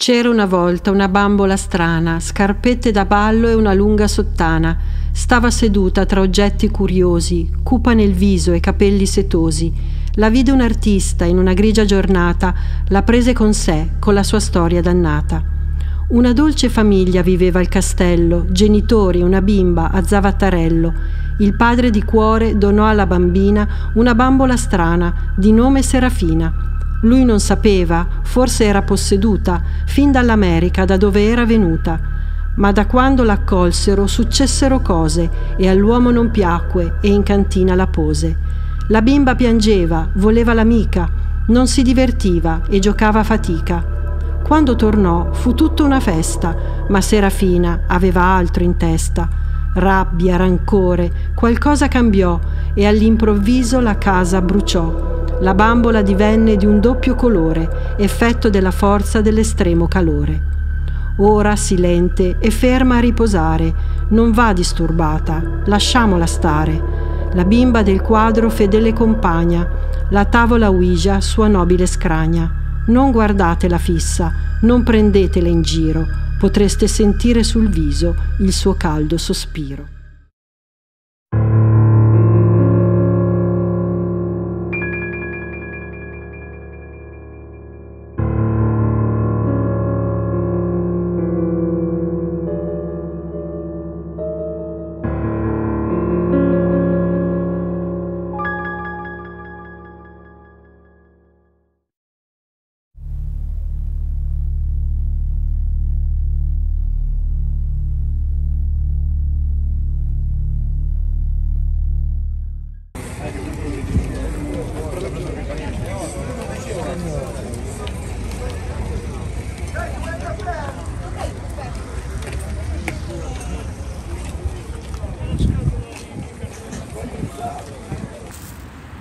C'era una volta una bambola strana, scarpette da ballo e una lunga sottana. Stava seduta tra oggetti curiosi, cupa nel viso e capelli setosi. La vide un artista in una grigia giornata, la prese con sé, con la sua storia dannata. Una dolce famiglia viveva al castello, genitori, una bimba, a Zavattarello. Il padre di cuore donò alla bambina una bambola strana, di nome Serafina. Lui non sapeva, forse era posseduta, fin dall'America, da dove era venuta. Ma da quando l'accolsero successero cose e all'uomo non piacque e in cantina la pose. La bimba piangeva, voleva l'amica, non si divertiva e giocava a fatica. Quando tornò fu tutta una festa, ma Serafina aveva altro in testa. Rabbia, rancore, qualcosa cambiò e all'improvviso la casa bruciò. La bambola divenne di un doppio colore, effetto della forza dell'estremo calore. Ora silente e ferma a riposare, non va disturbata, lasciamola stare. La bimba del quadro fedele compagna, la tavola Ouija sua nobile scragna. Non guardatela fissa, non prendetela in giro, potreste sentire sul viso il suo caldo sospiro.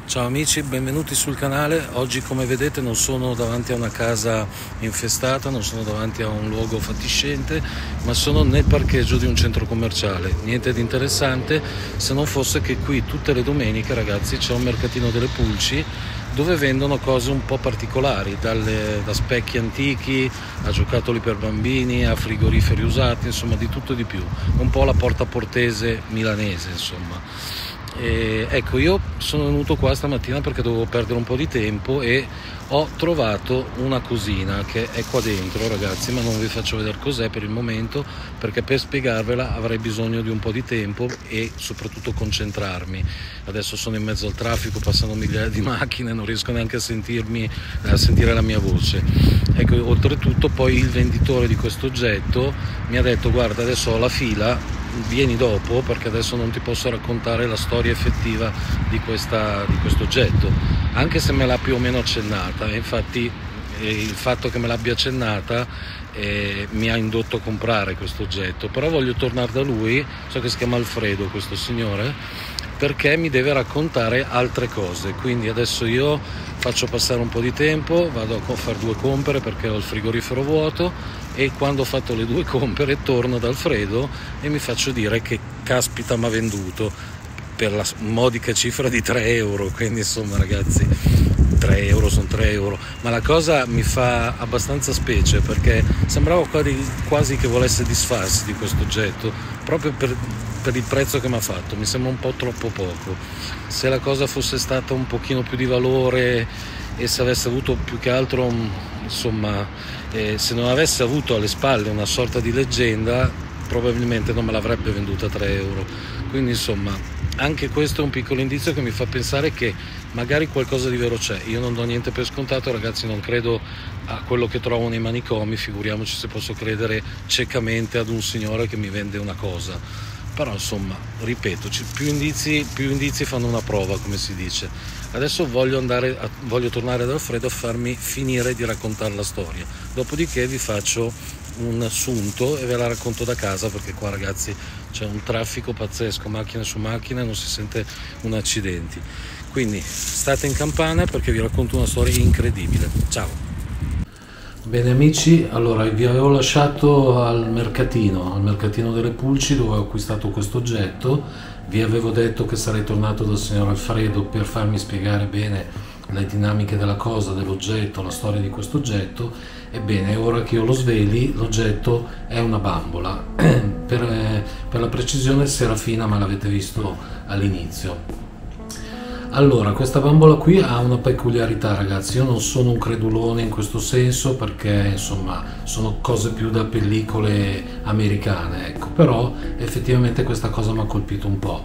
Ciao amici, benvenuti sul canale. Oggi, come vedete, non sono davanti a una casa infestata, non sono davanti a un luogo fatiscente, ma sono nel parcheggio di un centro commerciale. Niente di interessante, se non fosse che qui tutte le domeniche, ragazzi, c'è un mercatino delle pulci dove vendono cose un po' particolari, da specchi antichi a giocattoli per bambini a frigoriferi usati, insomma di tutto e di più, un po' la Porta Portese milanese, insomma. E ecco, io sono venuto qua stamattina perché dovevo perdere un po' di tempo e ho trovato una cosina che è qua dentro, ragazzi, ma non vi faccio vedere cos'è per il momento, perché per spiegarvela avrei bisogno di un po' di tempo e soprattutto concentrarmi. Adesso sono in mezzo al traffico, passano migliaia di macchine, non riesco neanche a sentire la mia voce. Ecco, oltretutto poi il venditore di questo oggetto mi ha detto: guarda, adesso ho la fila, vieni dopo perché adesso non ti posso raccontare la storia effettiva di questo oggetto, anche se me l'ha più o meno accennata. E infatti il fatto che me l'abbia accennata mi ha indotto a comprare questo oggetto. Però voglio tornare da lui, so che si chiama Alfredo questo signore, perché mi deve raccontare altre cose. Quindi adesso io faccio passare un po' di tempo, vado a fare 2 compere perché ho il frigorifero vuoto, e quando ho fatto le 2 compere torno da Alfredo e mi faccio dire che caspita m'ha venduto per la modica cifra di 3 euro. Quindi insomma, ragazzi, 3 euro sono 3 euro, ma la cosa mi fa abbastanza specie perché sembrava quasi che volesse disfarsi di questo oggetto proprio per il prezzo che mi ha fatto. Mi sembra un po' troppo poco. Se la cosa fosse stata un pochino più di valore e se avesse avuto più che altro se non avesse avuto alle spalle una sorta di leggenda, probabilmente non me l'avrebbe venduta a 3 euro. Quindi insomma, anche questo è un piccolo indizio che mi fa pensare che magari qualcosa di vero c'è. Io non do niente per scontato, ragazzi, non credo a quello che trovo nei manicomi, figuriamoci se posso credere ciecamente ad un signore che mi vende una cosa. Però insomma, ripeto, più indizi fanno una prova, come si dice. Adesso voglio tornare ad Alfredo a farmi finire di raccontare la storia, dopodiché vi faccio un assunto e ve la racconto da casa, perché qua, ragazzi, c'è un traffico pazzesco, macchine su macchine, non si sente un accidenti. Quindi state in campana perché vi racconto una storia incredibile. Ciao! Bene amici, allora vi avevo lasciato al mercatino delle pulci, dove ho acquistato questo oggetto. Vi avevo detto che sarei tornato dal signor Alfredo per farmi spiegare bene le dinamiche della cosa, dell'oggetto, la storia di questo oggetto, Ebbene, ora che io lo sveli, l'oggetto è una bambola, per la precisione Serafina, ma l'avete visto all'inizio. Allora, questa bambola qui ha una peculiarità, ragazzi. Io non sono un credulone in questo senso, perché insomma sono cose più da pellicole americane, ecco, però effettivamente questa cosa mi ha colpito un po'.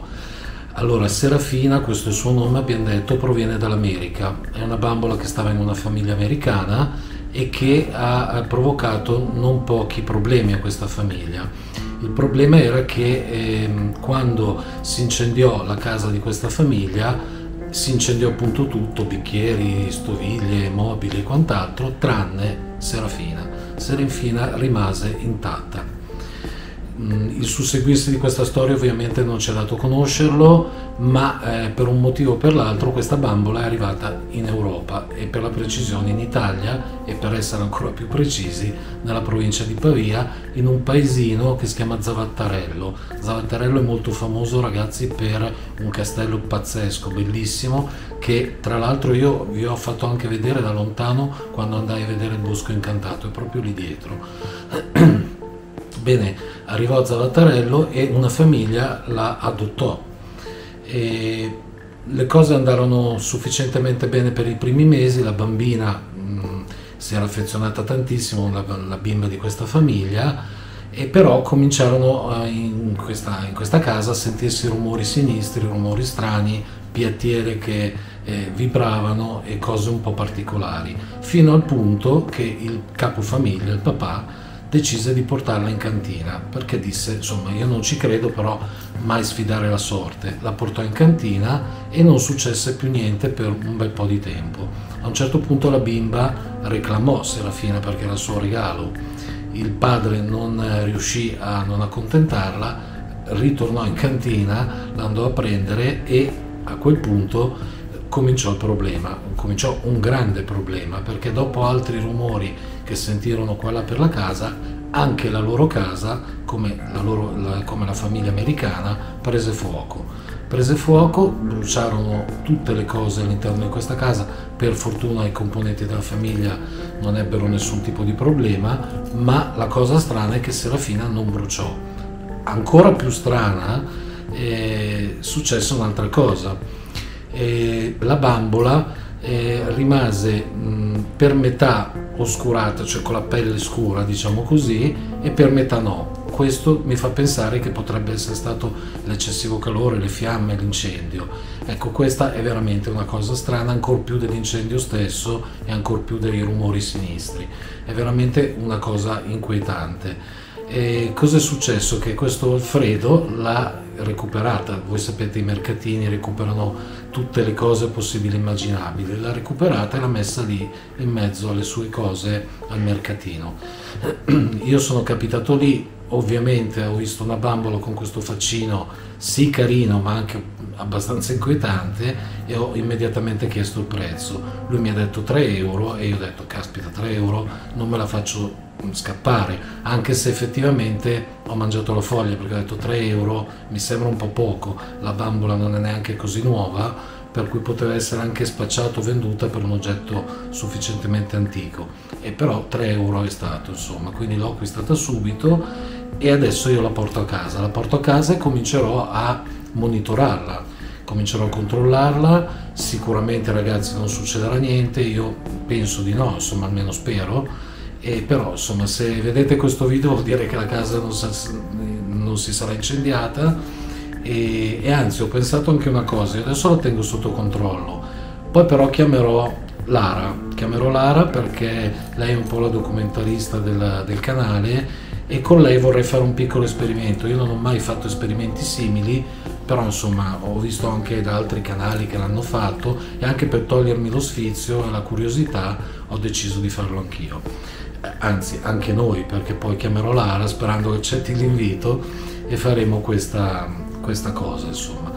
Allora, Serafina, questo è il suo nome, abbiamo detto, proviene dall'America. È una bambola che stava in una famiglia americana e che ha provocato non pochi problemi a questa famiglia. Il problema era che quando si incendiò la casa di questa famiglia, si incendiò appunto tutto, bicchieri, stoviglie, mobili e quant'altro, tranne Serafina. Serafina rimase intatta. Il susseguirsi di questa storia ovviamente non ci ha dato conoscerlo, ma per un motivo o per l'altro questa bambola è arrivata in Europa, e per la precisione in Italia, e per essere ancora più precisi nella provincia di Pavia, in un paesino che si chiama Zavattarello. Zavattarello è molto famoso, ragazzi, per un castello pazzesco, bellissimo, che tra l'altro io vi ho fatto anche vedere da lontano quando andai a vedere il Bosco Incantato, è proprio lì dietro. Bene, arrivò a Zavattarello e una famiglia la adottò. E le cose andarono sufficientemente bene per i primi mesi, la bambina si era affezionata tantissimo, la bimba di questa famiglia, e però cominciarono in questa casa a sentirsi rumori sinistri, rumori strani, piattiere che vibravano e cose un po' particolari, fino al punto che il capofamiglia, il papà, decise di portarla in cantina, perché disse, insomma, io non ci credo, però mai sfidare la sorte. La portò in cantina e non successe più niente per un bel po' di tempo. A un certo punto la bimba reclamò Serafina perché era il suo regalo. Il padre non riuscì a non accontentarla, ritornò in cantina, l'andò a prendere e a quel punto cominciò il problema, cominciò un grande problema, perché dopo altri rumori che sentirono qua e là per la casa, anche la loro casa, come la famiglia americana, prese fuoco. Prese fuoco, bruciarono tutte le cose all'interno di questa casa. Per fortuna i componenti della famiglia non ebbero nessun tipo di problema, ma la cosa strana è che Serafina non bruciò. Ancora più strana, successe un'altra cosa. La bambola rimase per metà oscurata, cioè con la pelle scura, diciamo così, e per metà no. Questo mi fa pensare che potrebbe essere stato l'eccessivo calore, le fiamme, l'incendio. Ecco, questa è veramente una cosa strana, ancor più dell'incendio stesso e ancor più dei rumori sinistri. È veramente una cosa inquietante. E cosa è successo? Che questo Alfredo l'ha recuperata. Voi sapete, i mercatini recuperano tutte le cose possibili e immaginabili. L'ha recuperata e l'ha messa lì in mezzo alle sue cose al mercatino. Io sono capitato lì, ovviamente ho visto una bambola con questo faccino sì carino ma anche abbastanza inquietante, e ho immediatamente chiesto il prezzo. Lui mi ha detto 3 euro e io ho detto caspita, 3 euro non me la faccio scappare, anche se effettivamente ho mangiato la foglia, perché ho detto 3 euro mi sembra un po' poco, la bambola non è neanche così nuova, per cui poteva essere anche spacciato o venduta per un oggetto sufficientemente antico, e però 3 euro è stato, insomma, quindi l'ho acquistata subito e adesso io la porto a casa e comincerò a monitorarla, comincerò a controllarla. Sicuramente, ragazzi, non succederà niente, io penso di no, insomma, almeno spero. E però, insomma, se vedete questo video vuol dire che la casa non si sarà incendiata, e anzi ho pensato anche una cosa, adesso la tengo sotto controllo, poi però chiamerò Lara perché lei è un po' la documentarista del canale, e con lei vorrei fare un piccolo esperimento. Io non ho mai fatto esperimenti simili, però insomma ho visto anche da altri canali che l'hanno fatto, e anche per togliermi lo sfizio e la curiosità ho deciso di farlo anch'io. Anzi, anche noi, perché poi chiamerò Lara sperando che accetti l'invito e faremo questa cosa, insomma.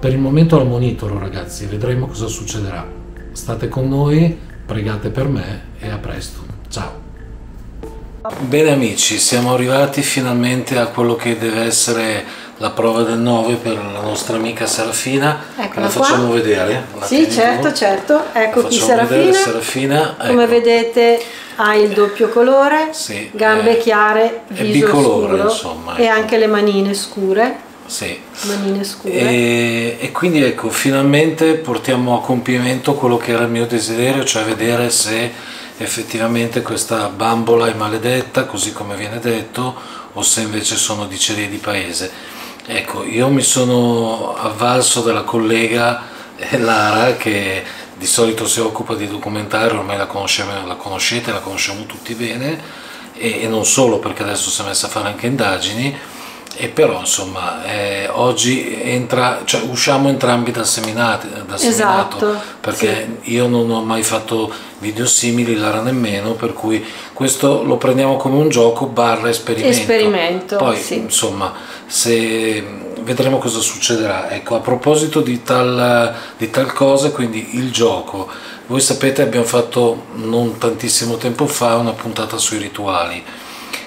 Per il momento la monitoro, ragazzi, e vedremo cosa succederà. State con noi, pregate per me e a presto. Ciao! Bene amici, siamo arrivati finalmente a quello che deve essere la prova del 9 per la nostra amica Serafina. Eccola, la facciamo qua vedere? Sì, certo, ecco qui Serafina. Serafina, come ecco. Vedete ha il doppio colore, sì, gambe chiare, è viso bicolore, scuro, insomma, e ecco. anche le manine scure. Sì. Manine scure. E quindi ecco, finalmente portiamo a compimento quello che era il mio desiderio, cioè vedere se effettivamente questa bambola è maledetta, così come viene detto, o se invece sono dicerie di paese. Ecco, io mi sono avvalso della collega Lara, che di solito si occupa di documentari, ormai la conoscete, la conosciamo tutti bene, e non solo, perché adesso si è messa a fare anche indagini. E però insomma oggi usciamo entrambi dal seminato, Esatto, perché io non ho mai fatto video simili, Lara nemmeno, per cui questo lo prendiamo come un gioco / esperimento. Poi sì. insomma, se vedremo cosa succederà. Ecco, a proposito di tal cosa, quindi il gioco, voi sapete, abbiamo fatto non tantissimo tempo fa una puntata sui rituali.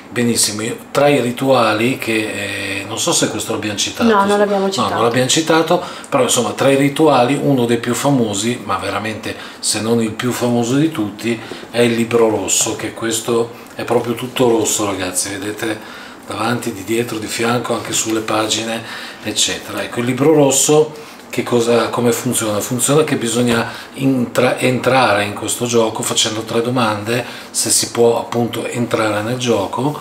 Benissimo, tra i rituali che non so se questo l'abbiamo citato. No, non l'abbiamo citato. No, non l'abbiamo citato, però insomma tra i rituali uno dei più famosi, ma veramente se non il più famoso di tutti, è il libro rosso, che questo è proprio tutto rosso, ragazzi, vedete davanti, di dietro, di fianco, anche sulle pagine, eccetera. Ecco, il libro rosso come funziona? Funziona che bisogna entrare in questo gioco facendo 3 domande, se si può appunto entrare nel gioco,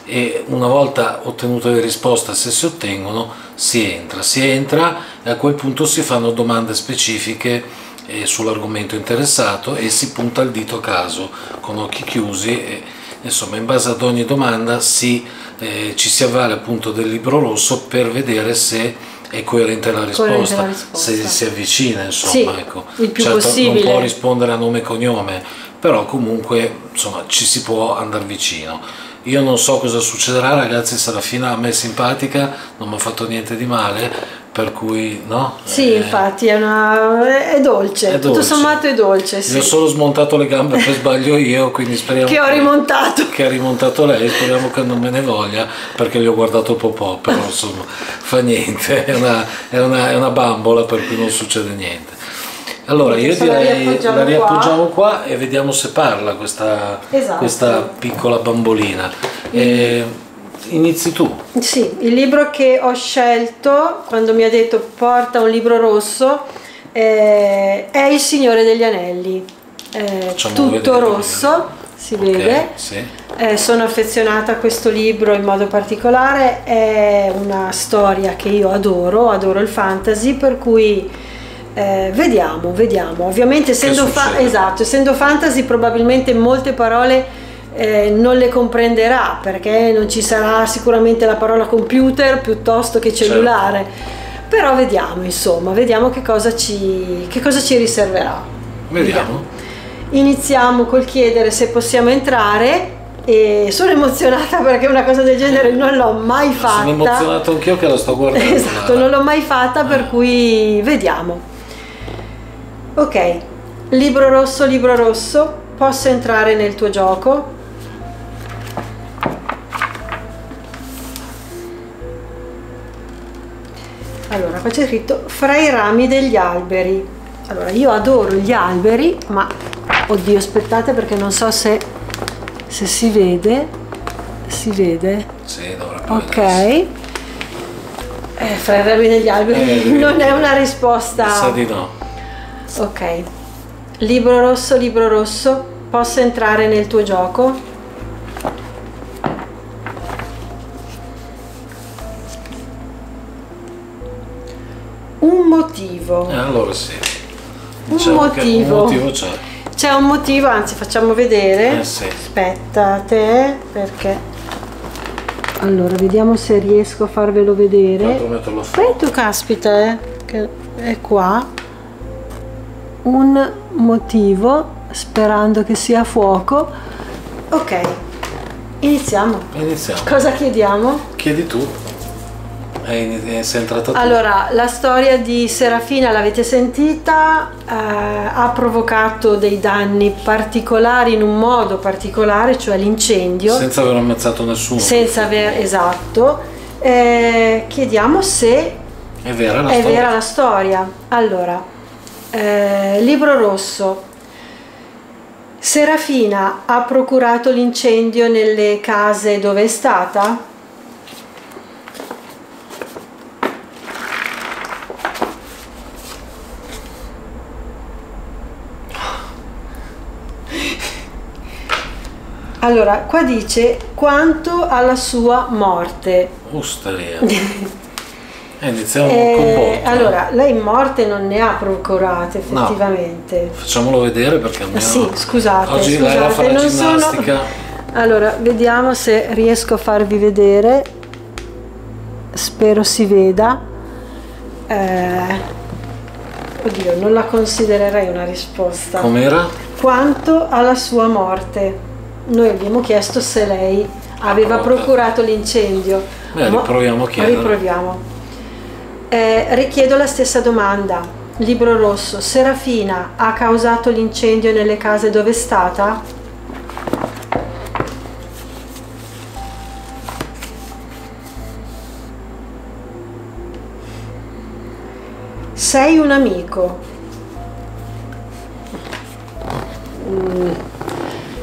e una volta ottenute le risposte, se si ottengono, si entra e a quel punto si fanno domande specifiche sull'argomento interessato e si punta il dito a caso con occhi chiusi e insomma in base ad ogni domanda ci si avvale appunto del libro rosso per vedere se è coerente la risposta, se si avvicina, insomma, sì, ecco. Il più certo, possibile. non può rispondere a nome e cognome, però comunque insomma ci si può andare vicino. Io non so cosa succederà, ragazzi, Serafina a me è simpatica, non mi ha fatto niente di male, per cui no? Sì, infatti è dolce, tutto sommato è dolce. Sì. Io ho solo smontato le gambe per sbaglio io, quindi speriamo che ho rimontato. Che ha rimontato lei, speriamo che non me ne voglia, perché gli ho guardato il popò, però insomma fa niente, è una bambola, per cui non succede niente. Allora io direi la riappoggiamo qua e vediamo se parla questa piccola bambolina. Inizi tu. Sì, il libro che ho scelto quando mi ha detto porta un libro rosso è Il Signore degli Anelli, tutto rosso, si vede. Sì. Sono affezionata a questo libro in modo particolare, è una storia che io adoro il fantasy, per cui vediamo. Ovviamente essendo fantasy probabilmente molte parole non le comprenderà, perché non ci sarà sicuramente la parola computer piuttosto che cellulare. Certo. Però vediamo, insomma, che cosa ci riserverà. Vediamo. Iniziamo col chiedere se possiamo entrare, e sono emozionata perché una cosa del genere non l'ho mai fatta. Sono emozionato anch'io che la sto guardando. Esatto, non l'ho mai fatta, per cui vediamo. Ok, libro rosso, posso entrare nel tuo gioco? Allora, qua c'è scritto fra i rami degli alberi. Allora, io adoro gli alberi, ma oddio, aspettate perché non so se si vede. Si vede? Sì, dovrebbe ok. Fra i rami degli alberi non è una risposta. Sa di no. Ok. Libro rosso, posso entrare nel tuo gioco? Un motivo. Allora sì. Un motivo c'è. C'è un motivo, anzi facciamo vedere. Sì. Aspettate, perché allora vediamo se riesco a farvelo vedere. Aspetta, caspita, che è qua. Un motivo, sperando che sia a fuoco. Ok, iniziamo. Cosa chiediamo? Chiedi tu. Sei entrata tu. Allora, la storia di Serafina l'avete sentita, ha provocato dei danni particolari in un modo particolare, cioè l'incendio. Senza aver ammazzato nessuno. Esatto. Chiediamo se è vera la storia. Allora, libro rosso. Serafina ha procurato l'incendio nelle case dove è stata? Allora, qua dice quanto alla sua morte. Osteria. Iniziamo con botto. Allora, lei morte non ne ha procurate effettivamente. No. Facciamolo vedere perché almeno... Sì, scusate. Oggi lei la fa la ginnastica. Allora, vediamo se riesco a farvi vedere. Spero si veda. Oddio, non la considererei una risposta. Com'era? Quanto alla sua morte. Noi abbiamo chiesto se lei aveva procurato l'incendio. Riproviamo a chiedere. Riproviamo. Richiedo la stessa domanda. Libro rosso. Serafina ha causato l'incendio nelle case dove è stata? Sei un amico.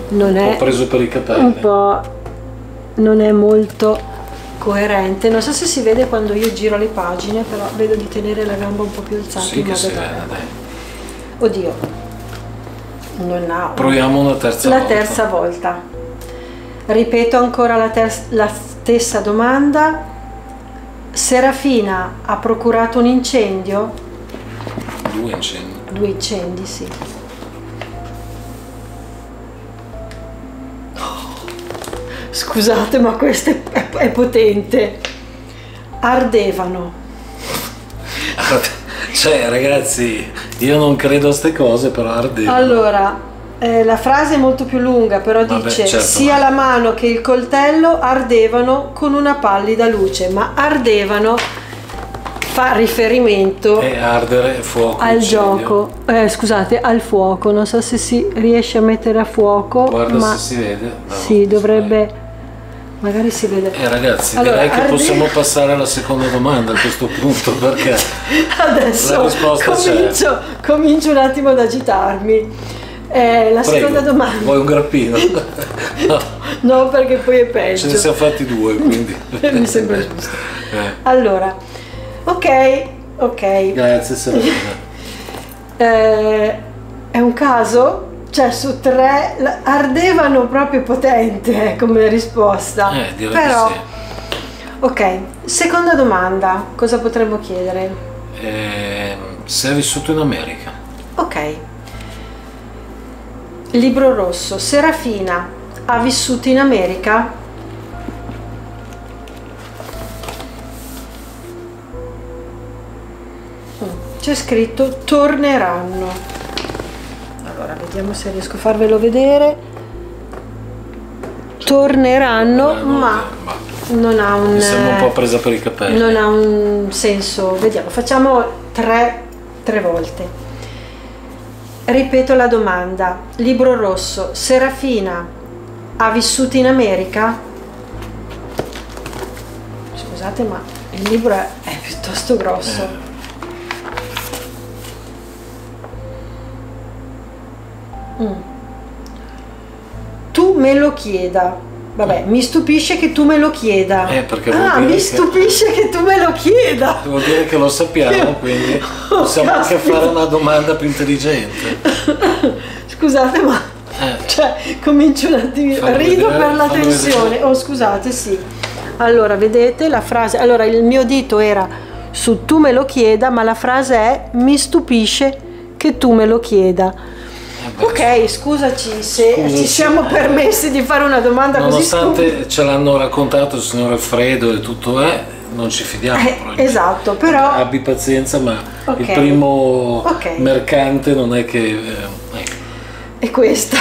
Non è, ho preso per i capelli. Un po', non è molto coerente. Non so se si vede quando io giro le pagine, però vedo di tenere la gamba un po' più alzata. Sì, che si vede, dai. Oddio, non ha. Proviamo una terza volta. La terza volta. Ripeto ancora la stessa domanda. Serafina ha procurato un incendio? 2 incendi. 2 incendi, sì. Scusate, ma questo è potente. Ardevano. Cioè, ragazzi, io non credo a ste cose, però ardevano. Allora, la frase è molto più lunga, però dice certo, sia la mano che il coltello ardevano con una pallida luce, ma ardevano fa riferimento ardere, fuoco, al incendio. gioco, scusate, al fuoco. Non so se si riesce a mettere a fuoco. Guarda ma se si vede. sì, dovrebbe, magari si vede. Ragazzi, allora, direi che possiamo passare alla seconda domanda a questo punto, perché adesso la risposta comincio un attimo ad agitarmi. La seconda domanda. Vuoi un grappino? No, perché poi è peggio. Ce ne siamo fatti 2, quindi mi sembra giusto. Allora, ok. Grazie Serafina. È un caso? Cioè, su 3 ardevano proprio potente come risposta. Direi però che sì. Ok, seconda domanda, cosa potremmo chiedere? Se è vissuto in America. Ok. Libro rosso. Serafina ha vissuto in America? C'è scritto torneranno. Allora, vediamo se riesco a farvelo vedere. Torneranno, ma non ha un... Mi sembra un po' presa per i capelli. Non ha un senso. Vediamo, facciamo tre volte. Ripeto la domanda. Libro rosso. Serafina ha vissuto in America? Scusate, ma il libro è piuttosto grosso. Tu me lo chieda. Vabbè, mi stupisce che tu me lo chieda. Perché vuol dire mi stupisce che tu me lo chieda. Vuol dire che lo sappiamo, quindi possiamo anche fare una domanda più intelligente. Scusate, ma cioè, comincio un attimo. Rido per la tensione. Oh, scusate, sì. Allora, vedete la frase. Allora, il mio dito era su tu me lo chieda, ma la frase è mi stupisce che tu me lo chieda. Ok, scusaci se ci siamo permessi di fare una domanda così stupida. Nonostante ce l'hanno raccontato il signor Alfredo e tutto non ci fidiamo. Esatto, però... Abbi pazienza, ma il primo mercante non è che... È questa.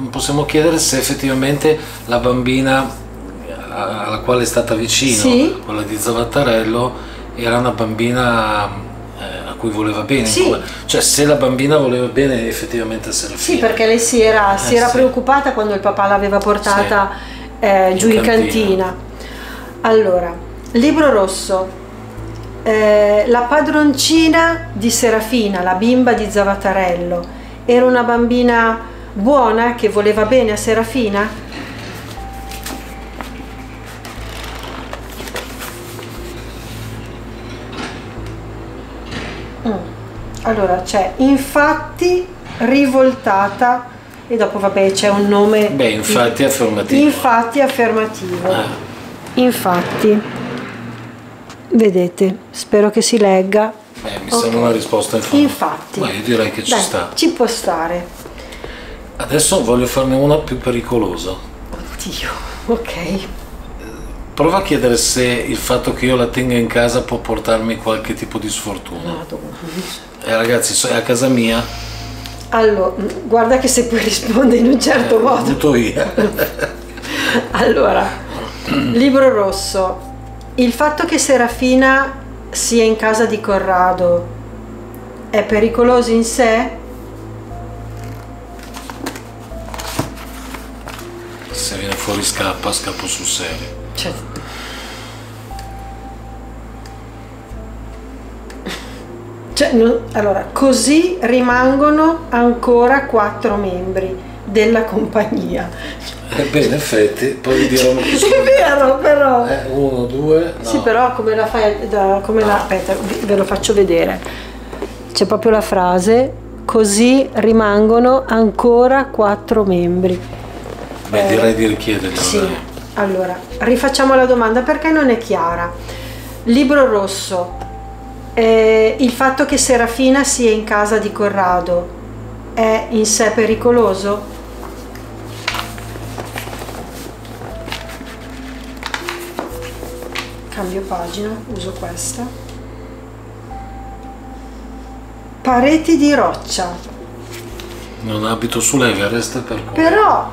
Possiamo chiedere se effettivamente la bambina alla quale è stata vicino, quella di Zavattarello, era una bambina... cui voleva bene, cioè se la bambina voleva bene effettivamente a Serafina. Sì, perché lei si era preoccupata quando il papà l'aveva portata giù in cantina. Allora, libro rosso. La padroncina di Serafina, la bimba di Zavattarello, Era una bambina buona che voleva bene a Serafina? Allora c'è infatti, rivoltata, e dopo vabbè c'è un nome. Beh, infatti affermativo. Infatti affermativo. Infatti. Vedete, spero che si legga. Mi sembra una risposta infatti. Ma io direi che ci sta. Ci può stare. Adesso voglio farne una più pericolosa. Oddio, ok. Prova a chiedere se il fatto che io la tenga in casa può portarmi qualche tipo di sfortuna. Ragazzi, è a casa mia. Allora, guarda che se poi risponde in un certo modo. Butto via. Allora, libro rosso. Il fatto che Serafina sia in casa di Corrado è pericoloso in sé? Se viene fuori scappo sul serio. Allora, così rimangono ancora 4 membri della compagnia. Beh, in effetti, poi dirò una cosa. È vero, però. 1, 2, no. Sì, però come la fai? Aspetta, ve lo faccio vedere. C'è proprio la frase, così rimangono ancora 4 membri. Beh, direi di richiederglielo. Sì, allora, rifacciamo la domanda perché non è chiara. Libro rosso. Il fatto che Serafina sia in casa di Corrado è in sé pericoloso? Cambio pagina, uso questa. Pareti di roccia. Non abito sull'Everest, per cui. Però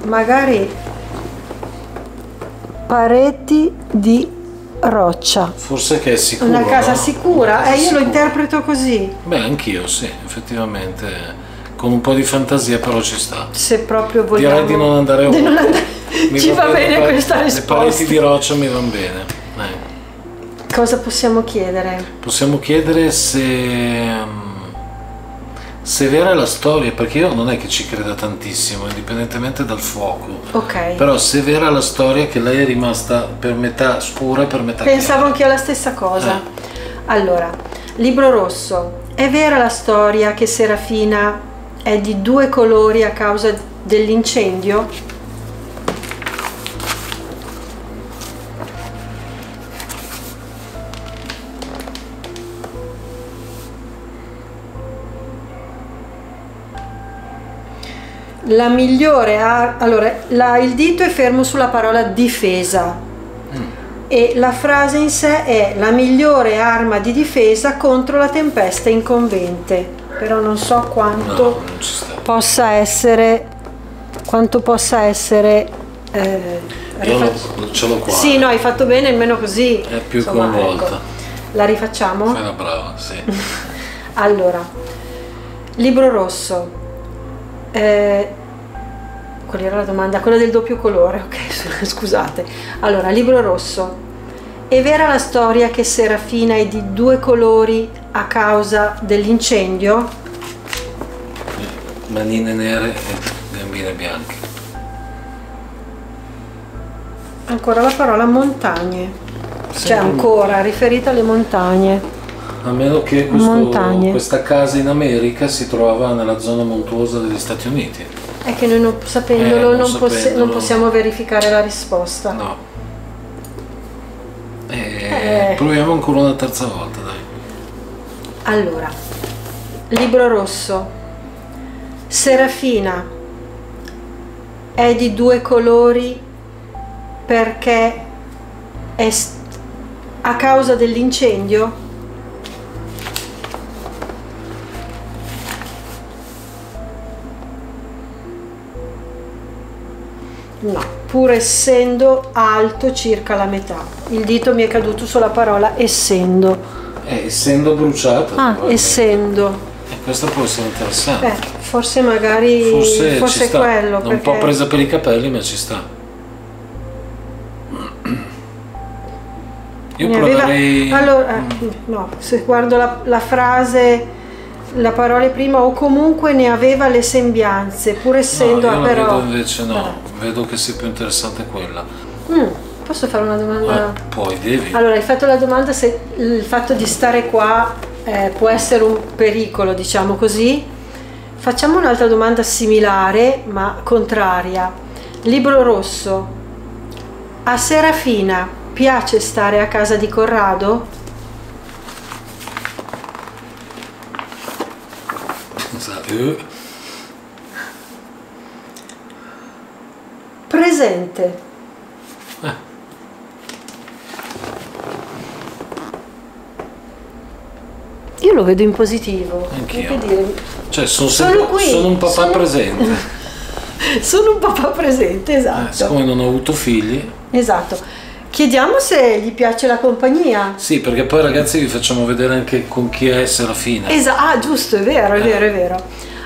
magari pareti di roccia. Forse che è sicuro. Una casa no? sicura? Una casa Io sicura. lo interpreto così. Beh, anch'io sì, effettivamente. Con un po' di fantasia però ci sta. Se proprio vogliamo. Direi di non andare oltre. Ci va bene questa risposta. Le pareti di roccia mi vanno bene. Cosa possiamo chiedere? Possiamo chiedere se è vera la storia, perché io non è che ci creda tantissimo, indipendentemente dal fuoco. Ok. Però se è vera la storia che lei è rimasta per metà scura e per metà Pensavo anche io la stessa cosa. Allora, libro rosso. È vera la storia che Serafina è di 2 colori a causa dell'incendio? La migliore allora, il dito è fermo sulla parola difesa e la frase in sé è la migliore arma di difesa contro la tempesta incombente. Però non so quanto possa essere io ce l'ho qua. Sì, no, hai fatto bene, almeno così è più coinvolta. Ecco. La rifacciamo? Fai una brava, sì. Allora, libro rosso. Qual era la domanda? Quella del doppio colore, ok, scusate. Allora, libro rosso. È vera la storia che Serafina è di 2 colori a causa dell'incendio? Manine nere e gambine bianche. Ancora la parola montagne. Cioè ancora riferita alle montagne. A meno che questa casa in America si trovava nella zona montuosa degli Stati Uniti. È che noi non possiamo verificare la risposta. No. Proviamo ancora una terza volta, dai. Allora, libro rosso. Serafina è di 2 colori perché è a causa dell'incendio? No, pur essendo alto circa la metà. Il dito mi è caduto sulla parola essendo. Essendo bruciata. Essendo. Questo può essere interessante. Forse magari. Forse è quello. Un po' presa per i capelli, ma ci sta. Io proverei. Allora, no, se guardo la frase la parola prima, o comunque ne aveva le sembianze, pur essendo... No, io però... vedo invece vedo che sia più interessante quella. Posso fare una domanda? Poi devi. Allora, hai fatto la domanda se il fatto di stare qua può essere un pericolo, diciamo così. Facciamo un'altra domanda similare, ma contraria. Libro rosso. A Serafina piace stare a casa di Corrado? Presente. Io lo vedo in positivo. Anch'io. Dire? Cioè, sono un papà presente. Sono un papà presente, esatto. Siccome non ho avuto figli. Esatto. Chiediamo se gli piace la compagnia. Sì, perché poi ragazzi vi facciamo vedere anche con chi è Serafina. Ah, giusto, è vero, è vero, è vero.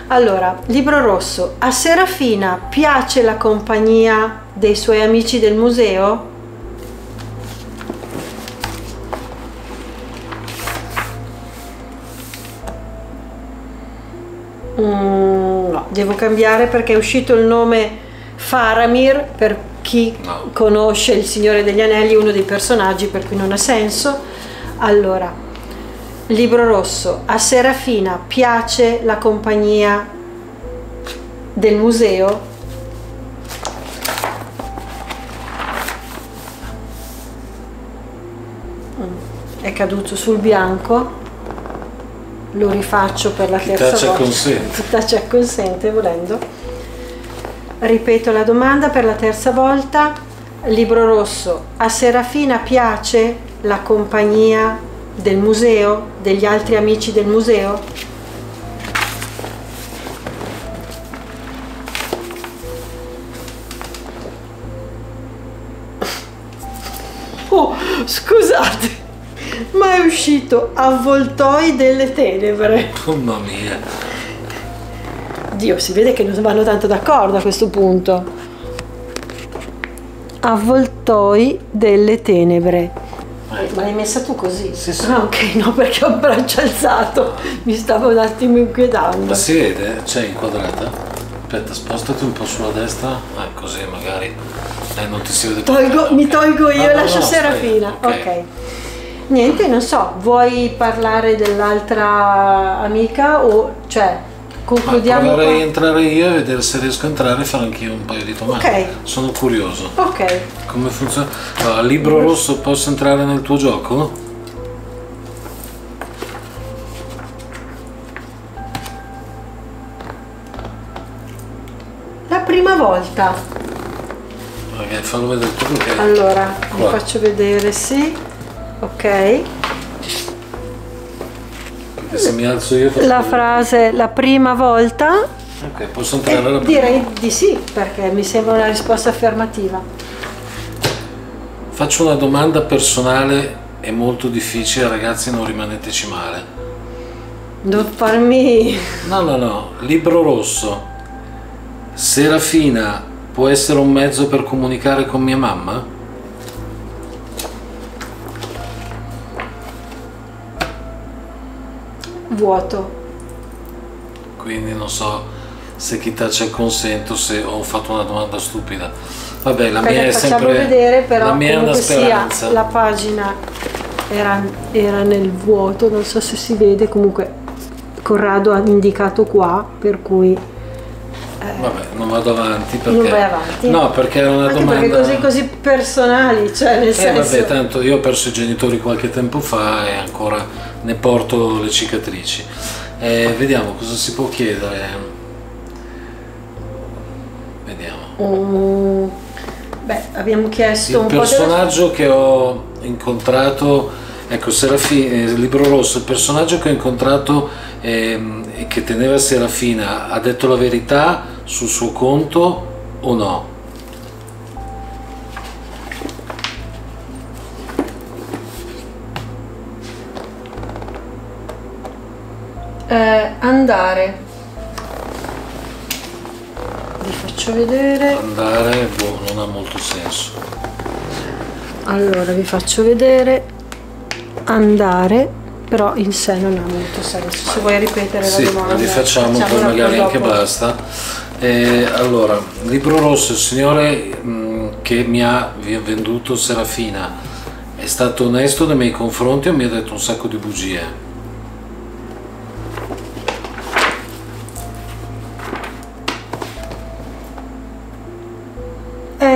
Allora, libro rosso. A Serafina piace la compagnia dei suoi amici del museo? No, devo cambiare perché è uscito il nome Faramir, per chi conosce il Signore degli Anelli, uno dei personaggi, per cui non ha senso. Allora, libro rosso. A Serafina piace la compagnia del museo? È caduto sul bianco. Lo rifaccio per la terza volta. Chi taccia acconsente, volendo. Ripeto la domanda per la terza volta. Libro rosso. A Serafina piace la compagnia del museo, degli altri amici del museo? Oh, scusate, ma è uscito Avvoltoi delle tenebre. Mamma mia. Dio, si vede che non vanno tanto d'accordo a questo punto. Avvoltoi delle tenebre. Ma l'hai messa tu così? Sì, sì. Ah, ok, no, perché ho il braccio alzato, mi stavo un attimo inquietando. Ma si vede? C'è inquadrata? Aspetta, spostati un po' sulla destra. Così magari non ti si vede. Mi tolgo io e lascio no, Serafina. Ok. Niente, non so, vuoi parlare dell'altra amica o cioè concludiamo? Vorrei entrare io e vedere se riesco a entrare e fare anch'io un paio di domande. Ok. Sono curioso. Ok. Come funziona? Allora, libro rosso, posso entrare nel tuo gioco? La prima volta. Ok, fallo vedere tu perché... Allora, vi faccio vedere, sì. Ok. Perché se mi alzo io faccio la frase la prima volta. Ok, posso entrare la prima? Direi di sì, perché mi sembra una risposta affermativa. Faccio una domanda personale e molto difficile, ragazzi, non rimaneteci male. Non farmi... No. Libro rosso. Serafina può essere un mezzo per comunicare con mia mamma? Vuoto. Quindi non so se chi taccia il consenso, se ho fatto una domanda stupida. Vabbè, la mia è sempre... vedere, però la mia è una speranza. Sia, la pagina era nel vuoto, non so se si vede, comunque Corrado ha indicato qua, per cui... Vabbè, non vado avanti perché... Non vai avanti? No, perché era una domanda... Perché così personali, cioè nel senso... Vabbè, tanto io ho perso i genitori qualche tempo fa e ancora ne porto le cicatrici. Vediamo cosa si può chiedere. Vediamo. Beh, abbiamo chiesto il personaggio che ho incontrato, ecco, Serafina, libro rosso, il personaggio che ho incontrato e che teneva Serafina ha detto la verità sul suo conto o no? Andare. Vi faccio vedere. Andare, non ha molto senso. Allora vi faccio vedere. Andare. però in sé non ha molto senso. Se vuoi ripetere sì, la domanda, rifacciamo, poi magari anche basta. Allora, Libro Rosso, il signore che mi ha venduto Serafina è stato onesto nei miei confronti o mi ha detto un sacco di bugie?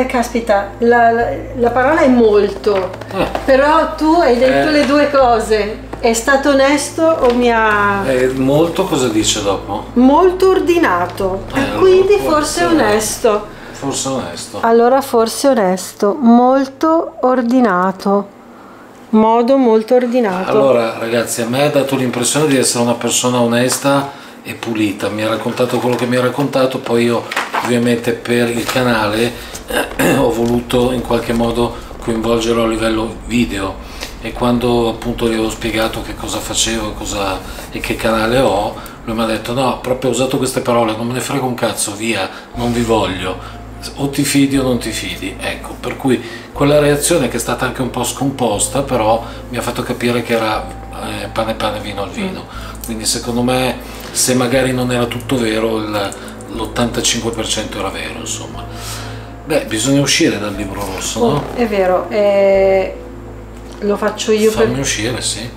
Caspita, la parola è molto, però tu hai detto le due cose. È stato onesto o mi ha... molto cosa dice dopo? Molto ordinato, allora quindi forse onesto. Forse onesto. Allora forse onesto, molto ordinato, modo molto ordinato. Allora ragazzi, a me ha dato l'impressione di essere una persona onesta e pulita, mi ha raccontato quello che mi ha raccontato, poi io ovviamente per il canale ho voluto in qualche modo coinvolgerlo a livello video, e quando appunto gli avevo spiegato che cosa facevo e che canale ho, lui mi ha detto no, proprio ho usato queste parole, non me ne frega un cazzo, via, non vi voglio, o ti fidi o non ti fidi, ecco, per cui quella reazione, che è stata anche un po' scomposta, però mi ha fatto capire che era pane pane, vino al vino. Quindi secondo me, se magari non era tutto vero, l'85% era vero, insomma. Beh, bisogna uscire dal Libro Rosso, no? È vero, lo faccio io. Fammi uscire, sì.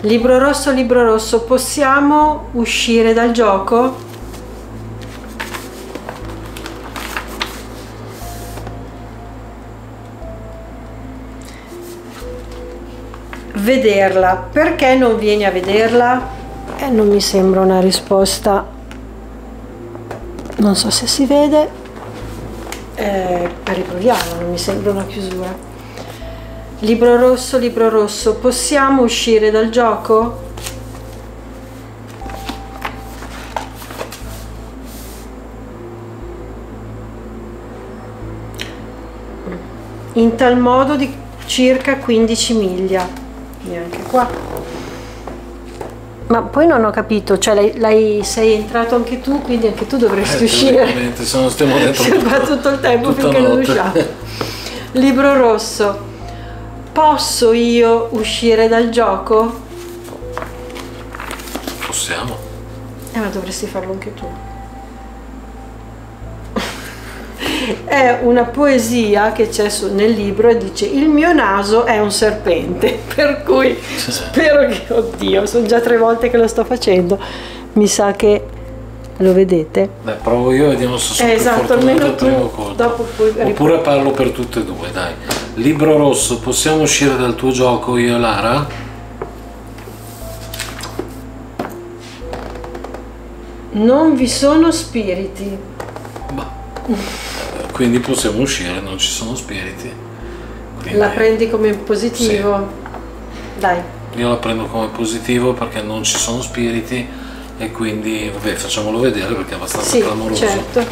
Libro Rosso, possiamo uscire dal gioco? Vederla. Perché non vieni a vederla? Non mi sembra una risposta. Non so se si vede. Riproviamo, non mi sembra una chiusura. Libro Rosso, possiamo uscire dal gioco? In tal modo di circa 15 miglia. Neanche qua. Ma poi non ho capito, cioè sei entrato anche tu, quindi anche tu dovresti uscire. Se non stiamo dentro tutto il tempo finché non usciamo. Libro Rosso, posso io uscire dal gioco? Possiamo. Ma dovresti farlo anche tu. È una poesia che c'è nel libro e dice: il mio naso è un serpente, per cui spero che, oddio, sono già 3 volte che lo sto facendo, mi sa che lo vedete. Beh, provo io e vediamo se sono esatto, almeno tu primo colpo. Dopo oppure parlo per tutte e due, dai. Libro Rosso, possiamo uscire dal tuo gioco io e Lara? Non vi sono spiriti. Quindi possiamo uscire, non ci sono spiriti. Quindi, la prendi come positivo? Sì. Dai. Io la prendo come positivo perché non ci sono spiriti, e quindi vabbè, facciamolo vedere perché è abbastanza clamoroso. Certo.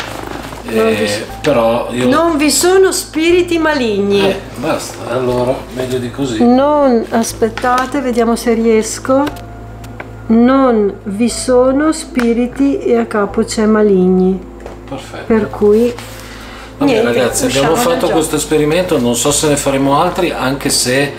Però io... Non vi sono spiriti maligni. Basta, allora meglio di così. Non, aspettate, vediamo se riesco. Non vi sono spiriti e a capo c'è maligni. Perfetto. Per cui vabbè, niente, ragazzi, abbiamo fatto questo esperimento, non so se ne faremo altri, anche se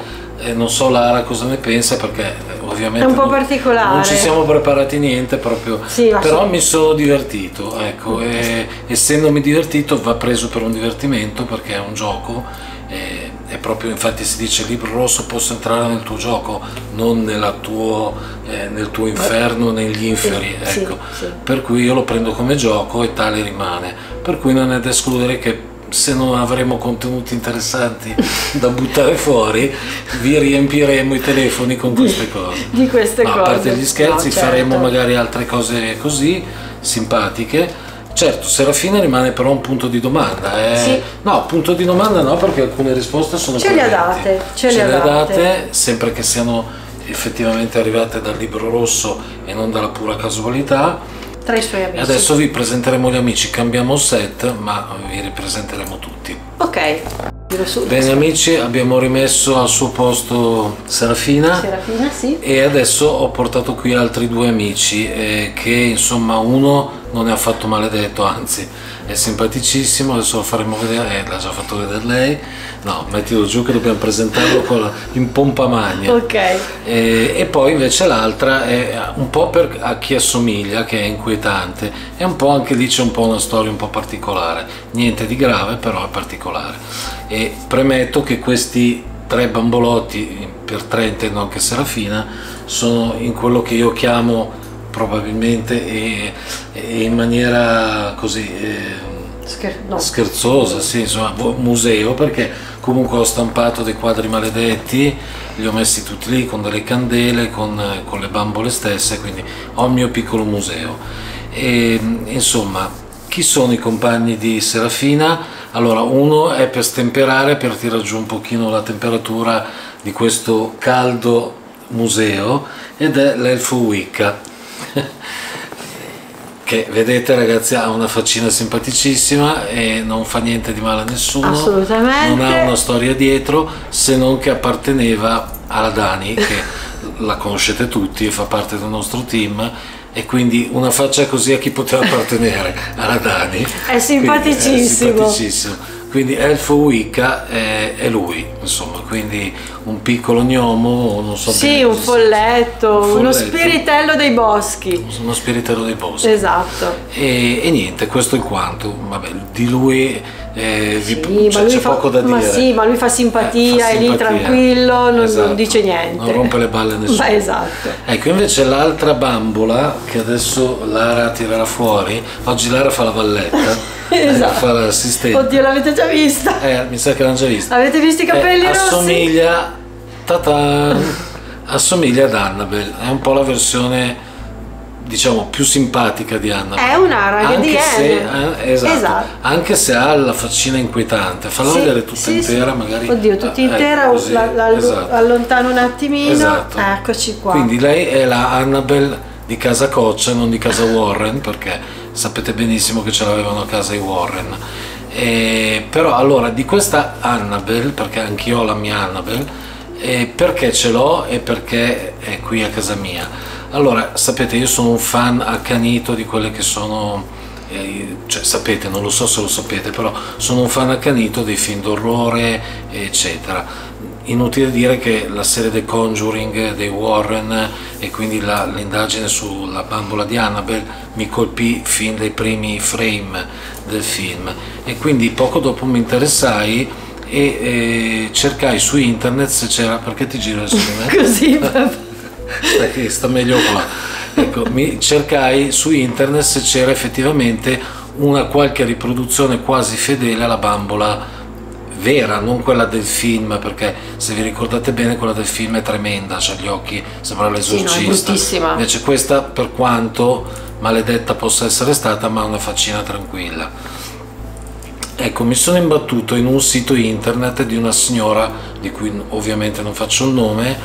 non so Lara cosa ne pensa, perché ovviamente è un po' particolare, non ci siamo preparati niente proprio, però mi sono divertito, ecco, e essendomi divertito va preso per un divertimento, perché è un gioco, è proprio, infatti si dice Libro Rosso, posso entrare nel tuo gioco, non nel tuo inferno, negli inferi, ecco. Per cui io lo prendo come gioco e tale rimane, per cui non è da escludere che se non avremo contenuti interessanti da buttare fuori, vi riempiremo i telefoni con queste cose. Di queste cose. A parte gli scherzi, no, certo, faremo magari altre cose così simpatiche. Certo, Serafina rimane però un punto di domanda. No, punto di domanda no, perché alcune risposte sono ce le ha date, ce le ha date, sempre che siano effettivamente arrivate dal Libro Rosso e non dalla pura casualità. Tra i suoi amici. E adesso vi presenteremo gli amici, cambiamo il set, ma vi ripresenteremo tutti. Ok. Bene amici, abbiamo rimesso al suo posto Serafina, sì. E adesso ho portato qui altri 2 amici che insomma uno non è affatto maledetto, anzi è simpaticissimo, adesso lo faremo vedere, l'ha già fatto vedere lei, no, mettilo giù che dobbiamo presentarlo in pompa magna. Ok. E poi invece l'altra è un po' a chi assomiglia, che è inquietante, e un po' anche lì c'è un po' una storia un po' particolare, niente di grave però è particolare. E premetto che questi 3 bambolotti, per 3 intendo anche Serafina, sono in quello che io chiamo probabilmente e in maniera così scherzosa, sì, insomma, museo, perché comunque ho stampato dei quadri maledetti, li ho messi tutti lì con delle candele, con le bambole stesse, quindi ho il mio piccolo museo. E insomma, chi sono i compagni di Serafina? Allora, uno è per stemperare, per tirare giù un pochino la temperatura di questo caldo museo, ed è l'elfo Wicca, che vedete ragazzi ha una faccina simpaticissima e non fa niente di male a nessuno, assolutamente, non ha una storia dietro, se non che apparteneva alla Dani, che la conoscete tutti e fa parte del nostro team, e quindi una faccia così a chi poteva appartenere? Alla Dani. È simpaticissimo. Quindi, è simpaticissimo. Quindi Elfo Wicca è lui, insomma, quindi un piccolo gnomo, non so sì, bene un folletto, uno spiritello dei boschi. Uno spiritello dei boschi. Esatto. E niente, questo è quanto. Vabbè, di lui sì, c'è poco da dire. Ma sì, ma lui fa simpatia, è lì tranquillo, non dice niente. Non rompe le balle a nessuno. Ma esatto. Ecco, invece l'altra bambola, che adesso Lara tirerà fuori, oggi Lara fa la valletta. Esatto. Fa l'assistente. Oddio, l'avete già vista? Mi sa che l'hanno già vista. Avete visto i capelli rossi? Assomiglia ad Annabelle, è un po' la versione diciamo più simpatica di Annabelle. È una raga di esatto. Anche se ha la faccina inquietante, falla vedere tutta intera magari. Oddio, tutta intera, così, esatto. Allontano un attimino. Esatto. Eccoci qua. Quindi lei è la Annabelle di casa Coccia, non di casa Warren, perché sapete benissimo che ce l'avevano a casa i Warren. Però allora di questa Annabelle, perché anch'io ho la mia Annabelle, perché ce l'ho e perché è qui a casa mia. Allora, sapete, io sono un fan accanito di quelle che sono, cioè sapete, non lo so se lo sapete, però sono un fan accanito dei film d'orrore, eccetera. Inutile dire che la serie The Conjuring dei Warren e quindi l'indagine sulla bambola di Annabelle mi colpì fin dai primi frame del film, e quindi poco dopo mi interessai e cercai su internet se c'era, perché ti giro adesso di me? Così sta meglio qua. Ecco, mi cercai su internet se c'era effettivamente una qualche riproduzione quasi fedele alla bambola vera, non quella del film, perché se vi ricordate bene quella del film è tremenda, c'ha gli occhi, sembra l'esorcista. Sì, no, è bruttissima. Invece questa, per quanto maledetta possa essere stata, ma ha una faccina tranquilla. Ecco, mi sono imbattuto in un sito internet di una signora, di cui ovviamente non faccio il nome,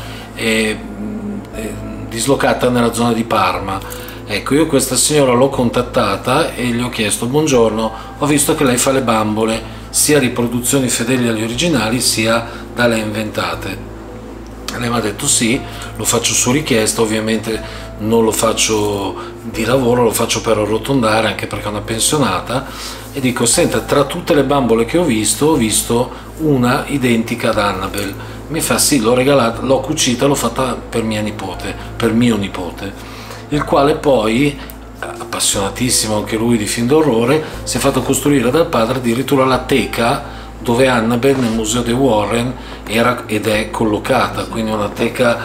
dislocata nella zona di Parma. Ecco, io questa signora l'ho contattata e gli ho chiesto: buongiorno, ho visto che lei fa le bambole, sia riproduzioni fedeli agli originali sia da lei inventate. Lei mi ha detto sì, lo faccio su richiesta, ovviamente non lo faccio di lavoro, lo faccio per arrotondare, anche perché è una pensionata, e dico: senta, tra tutte le bambole che ho visto una identica ad Annabelle. Mi fa: sì, l'ho regalata, l'ho cucita, l'ho fatta per mio nipote, il quale poi, appassionatissimo anche lui di film d'orrore, si è fatto costruire dal padre addirittura la teca dove Annabelle nel museo dei Warren era ed è collocata, quindi una teca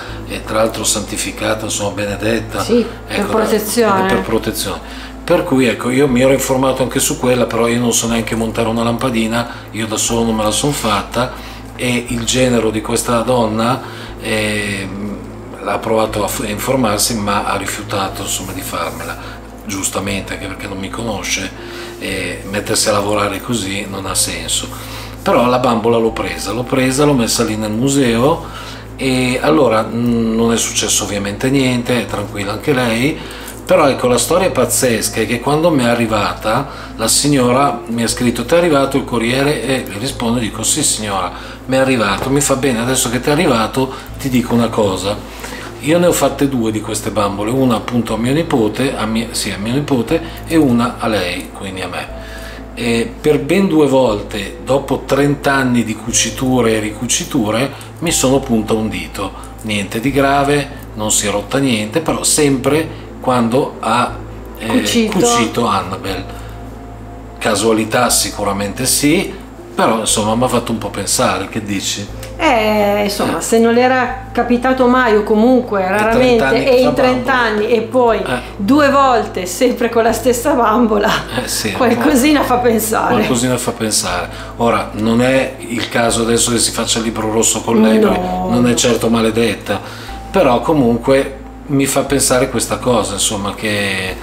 tra l'altro santificata, insomma benedetta, sì, ecco, per protezione. Per cui ecco, io mi ero informato anche su quella, però io non so neanche montare una lampadina, io da solo non me la sono fatta, e il genero di questa donna ha provato a informarsi, ma ha rifiutato insomma di farmela, giustamente, anche perché non mi conosce, e mettersi a lavorare così non ha senso. Però la bambola l'ho presa, l'ho messa lì nel museo, e allora non è successo ovviamente niente, è tranquilla anche lei. Però ecco, la storia pazzesca è che quando mi è arrivata, la signora mi ha scritto: ti è arrivato il corriere? E gli rispondo, dico: sì signora, mi è arrivato. Mi fa: bene, adesso che ti è arrivato ti dico una cosa, io ne ho fatte 2 di queste bambole, una appunto a mio nipote, e una a lei, quindi a me. per ben 2 volte, dopo 30 anni di cuciture e ricuciture, mi sono punta un dito. Niente di grave, non si è rotta niente, però sempre quando ha cucito Annabel. Casualità sicuramente sì, però insomma mi ha fatto un po' pensare, che dici? Insomma, se non le era capitato mai o comunque raramente e in 30 anni e poi 2 volte sempre con la stessa bambola, sì, qualcosina fa pensare. Qualcosina fa pensare. Ora, non è il caso adesso che si faccia il libro rosso con lei, no. Non è certo maledetta, però comunque mi fa pensare questa cosa, insomma, che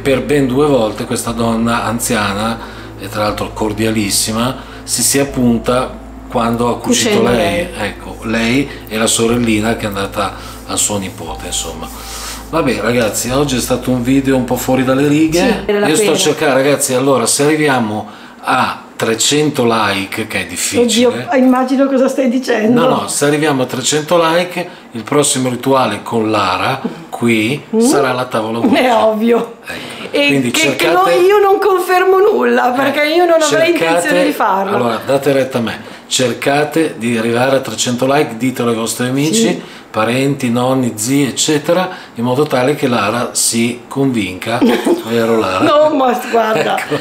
per ben 2 volte questa donna anziana, e tra l'altro cordialissima, si sia punta quando ha cucito lei. Ecco, lei e la sorellina che è andata al suo nipote, insomma. Vabbè ragazzi, oggi è stato un video un po' fuori dalle righe. Sì, io sto a cercare, ragazzi, allora se arriviamo a 300 like, che è difficile. Oddio, immagino cosa stai dicendo. No, se arriviamo a 300 like, il prossimo rituale con Lara qui sarà la tavola Ouija. È ovvio. Ecco. E quindi cercate, io non confermo nulla, perché io non avrei intenzione di farlo. Allora, date retta a me, cercate di arrivare a 300 like, ditelo ai vostri amici, parenti, nonni, zii, eccetera, in modo tale che Lara si convinca, vero Lara? No, ma guarda, ecco,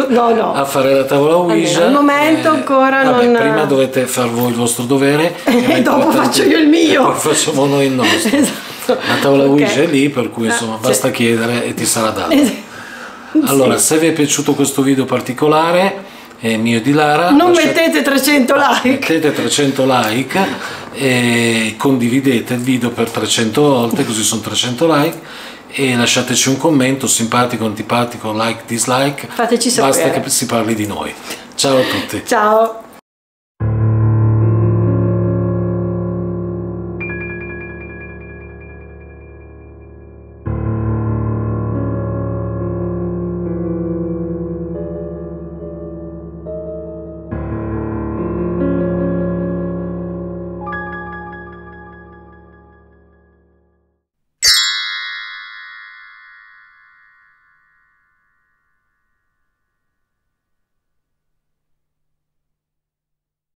no. a fare la tavola Ouija. Al momento ancora vabbè, non... Prima dovete far voi il vostro dovere e dopo faccio io il mio. E poi facciamo noi il nostro. Esatto. La tavola Ouija è lì, per cui insomma basta chiedere e ti sarà dato. Allora, se vi è piaciuto questo video particolare mio e di Lara, non mettete 300 like, mettete 300 like e condividete il video per 300 volte, così sono 300 like, e lasciateci un commento simpatico, antipatico, like, dislike, fateci sapere. basta che si parli di noi. Ciao a tutti. Ciao.